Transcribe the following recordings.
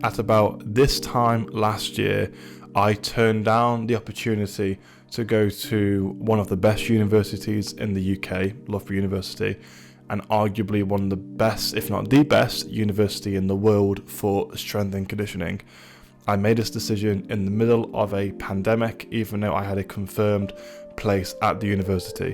At about this time last year, I turned down the opportunity to go to one of the best universities in the UK, Loughborough University, and arguably one of the best, if not the best, university in the world for strength and conditioning. I made this decision in the middle of a pandemic, even though I had a confirmed place at the university.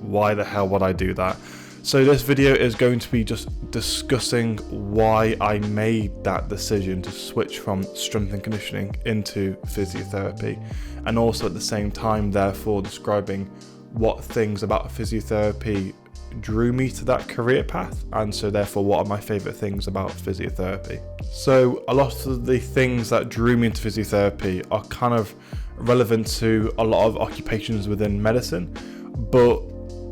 Why the hell would I do that? So this video is going to be just discussing why I made that decision to switch from strength and conditioning into physiotherapy, and also at the same time therefore describing what things about physiotherapy drew me to that career path, and so therefore what are my favourite things about physiotherapy. So a lot of the things that drew me into physiotherapy are kind of relevant to a lot of occupations within medicine, but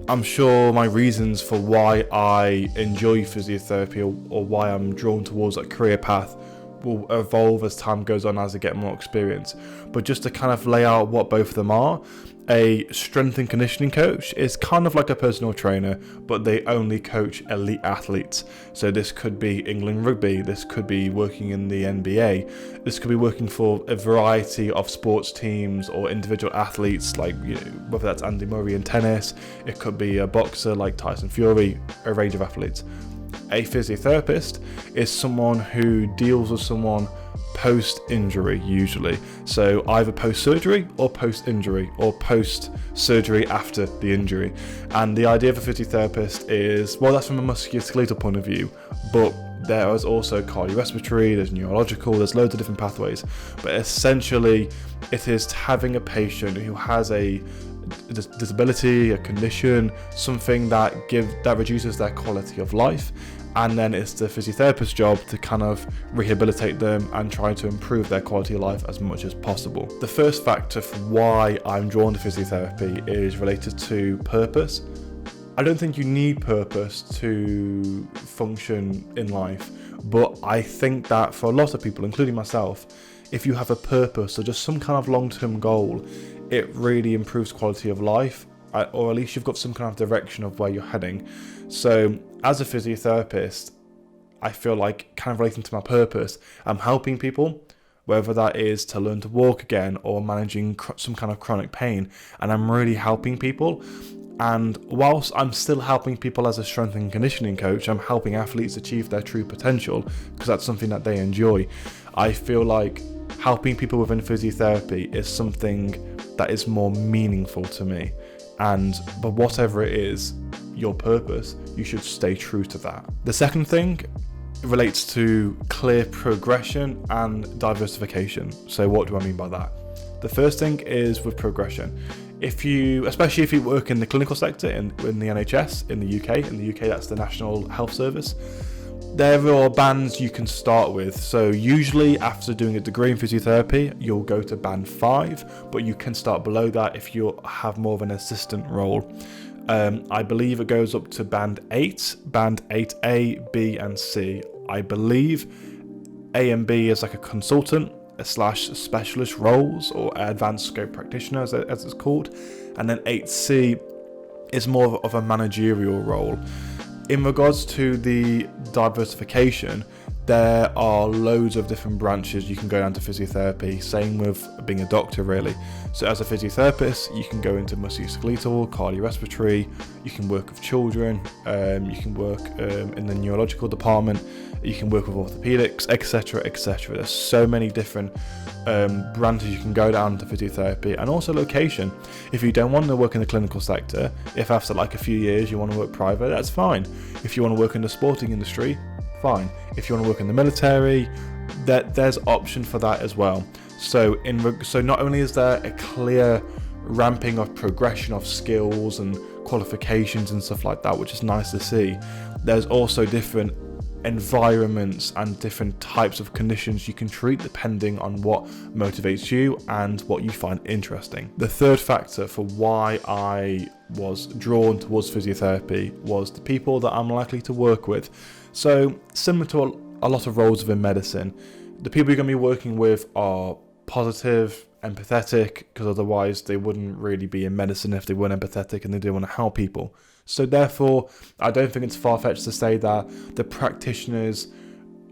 I'm sure my reasons for why I enjoy physiotherapy or why I'm drawn towards that career path will evolve as time goes on as I get more experience. But just to kind of lay out what both of them are, a strength and conditioning coach is kind of like a personal trainer, but they only coach elite athletes. So this could be England rugby, this could be working in the NBA, this could be working for a variety of sports teams or individual athletes, like, you know, whether that's Andy Murray in tennis, it could be a boxer like Tyson Fury, a range of athletes. A physiotherapist is someone who deals with someone post-injury usually, so either post-surgery or post-injury or post-surgery after the injury. And the idea of a physiotherapist is, well, that's from a musculoskeletal point of view, but there is also cardiorespiratory, there's neurological, there's loads of different pathways, but essentially it is having a patient who has a disability, a condition, something that reduces their quality of life, and then it's the physiotherapist's job to kind of rehabilitate them and try to improve their quality of life as much as possible. The first factor for why I'm drawn to physiotherapy is related to purpose. I don't think you need purpose to function in life, but I think that for a lot of people, including myself, if you have a purpose or just some kind of long-term goal, it really improves quality of life, or at least you've got some kind of direction of where you're heading. So as a physiotherapist, I feel like, kind of relating to my purpose, I'm helping people, whether that is to learn to walk again or managing some kind of chronic pain, and I'm really helping people. And whilst I'm still helping people as a strength and conditioning coach, I'm helping athletes achieve their true potential because that's something that they enjoy. I feel like helping people within physiotherapy is something that is more meaningful to me. But whatever it is, your purpose, you should stay true to that. The second thing relates to clear progression and diversification. So what do I mean by that? The first thing is with progression. Especially if you work in the clinical sector in the NHS in the UK, that's the National Health Service, there are bands you can start with. So usually after doing a degree in physiotherapy, you'll go to band 5, but you can start below that if you have more of an assistant role. I believe it goes up to band 8, band 8A, B and C. I believe A and B is like a consultant / specialist roles, or advanced scope practitioner as it's called, and then 8C is more of a managerial role. In regards to the diversification, there are loads of different branches you can go down to physiotherapy, same with being a doctor really. So as a physiotherapist, you can go into musculoskeletal, cardiorespiratory, you can work with children, you can work in the neurological department, you can work with orthopedics, etc, etc. There's so many different branches you can go down to physiotherapy, and also location. If you don't want to work in the clinical sector, if after like a few years you want to work private, that's fine. If you want to work in the sporting industry, fine. If you want to work in the military, there's option for that as well. So not only is there a clear ramping of progression of skills and qualifications and stuff like that, which is nice to see, there's also different environments and different types of conditions you can treat depending on what motivates you and what you find interesting. The third factor for why I was drawn towards physiotherapy was the people that I'm likely to work with. So similar to a lot of roles within medicine, the people you're going to be working with are positive, empathetic, because otherwise they wouldn't really be in medicine if they weren't empathetic and they do want to help people. So therefore, I don't think it's far-fetched to say that the practitioners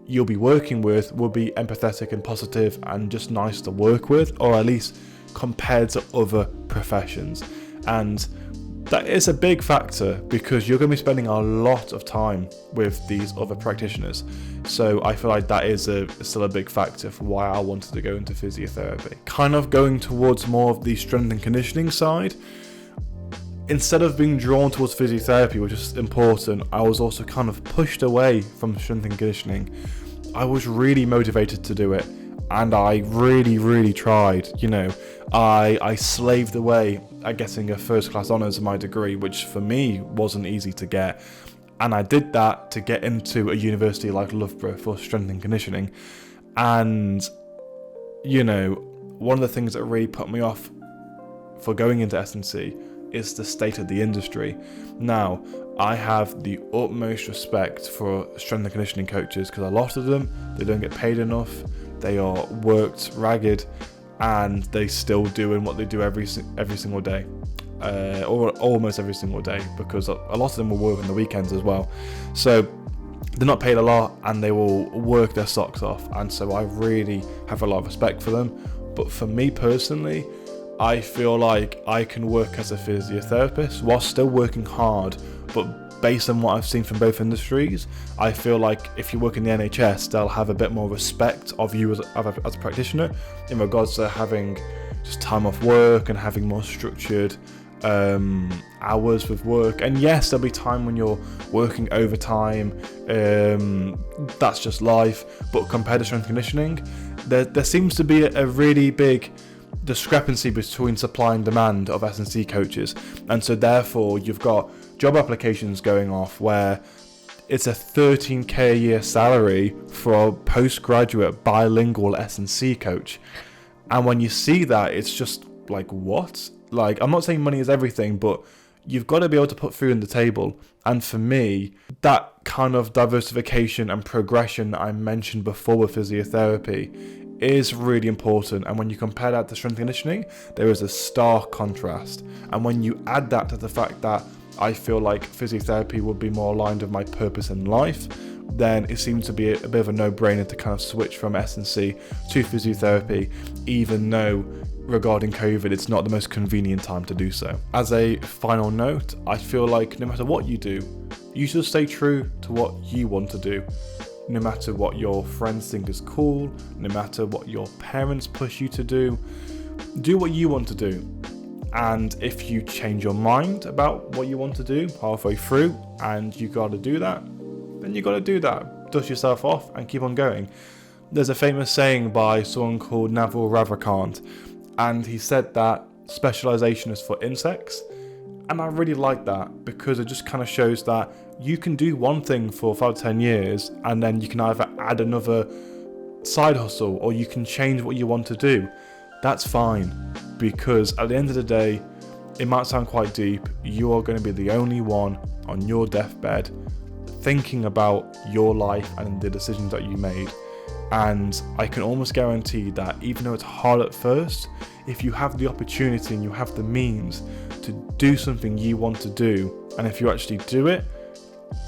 you'll be working with will be empathetic and positive and just nice to work with, or at least compared to other professions. And that is a big factor because you're going to be spending a lot of time with these other practitioners. So I feel like that is still a big factor for why I wanted to go into physiotherapy. Kind of going towards more of the strength and conditioning side, instead of being drawn towards physiotherapy, which is important, I was also kind of pushed away from strength and conditioning. I was really motivated to do it, and I really tried. I slaved away at getting a first class honours in my degree, which for me wasn't easy to get. And I did that to get into a university like Loughborough for strength and conditioning. And, one of the things that really put me off for going into S&C is the state of the industry. Now, I have the utmost respect for strength and conditioning coaches because a lot of them, they don't get paid enough, they are worked ragged, and they still doing what they do every single day, or almost every single day, because a lot of them will work on the weekends as well. So they're not paid a lot and they will work their socks off, and so I really have a lot of respect for them. But for me personally, I feel like I can work as a physiotherapist while still working hard, but based on what I've seen from both industries, I feel like if you work in the NHS, they'll have a bit more respect of you as a practitioner in regards to having just time off work and having more structured hours with work. And yes, there'll be time when you're working overtime, that's just life, but compared to strength conditioning, there seems to be a really big discrepancy between supply and demand of S&C coaches, and so therefore you've got job applications going off where it's a 13k a year salary for a postgraduate bilingual S&C coach, and when you see that, it's just like, what? Like, I'm not saying money is everything, but you've got to be able to put food on the table. And for me, that kind of diversification and progression that I mentioned before with physiotherapy is really important. And when you compare that to strength conditioning, there is a stark contrast. And when you add that to the fact that I feel like physiotherapy would be more aligned with my purpose in life, then it seemed to be a bit of a no-brainer to kind of switch from S&C to physiotherapy, even though regarding COVID, it's not the most convenient time to do so. As a final note, I feel like no matter what you do, you should stay true to what you want to do. No matter what your friends think is cool, no matter what your parents push you to do what you want to do. And if you change your mind about what you want to do halfway through and you got to do that, then you got to do that. Dust yourself off and keep on going. There's a famous saying by someone called Naval Ravikant, and he said that specialization is for insects. And I really like that because it just kind of shows that you can do one thing for 5 to 10 years and then you can either add another side hustle or you can change what you want to do. That's fine, because at the end of the day, it might sound quite deep, you are going to be the only one on your deathbed thinking about your life and the decisions that you made. And I can almost guarantee that even though it's hard at first, if you have the opportunity and you have the means to do something you want to do, and if you actually do it,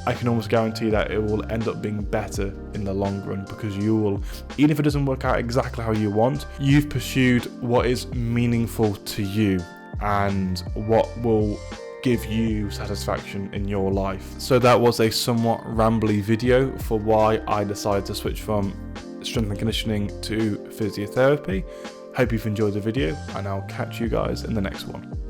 I can almost guarantee that it will end up being better in the long run, because you will, even if it doesn't work out exactly how you want, you've pursued what is meaningful to you and what will give you satisfaction in your life. So that was a somewhat rambly video for why I decided to switch from strength and conditioning to physiotherapy. Hope you've enjoyed the video, and I'll catch you guys in the next one.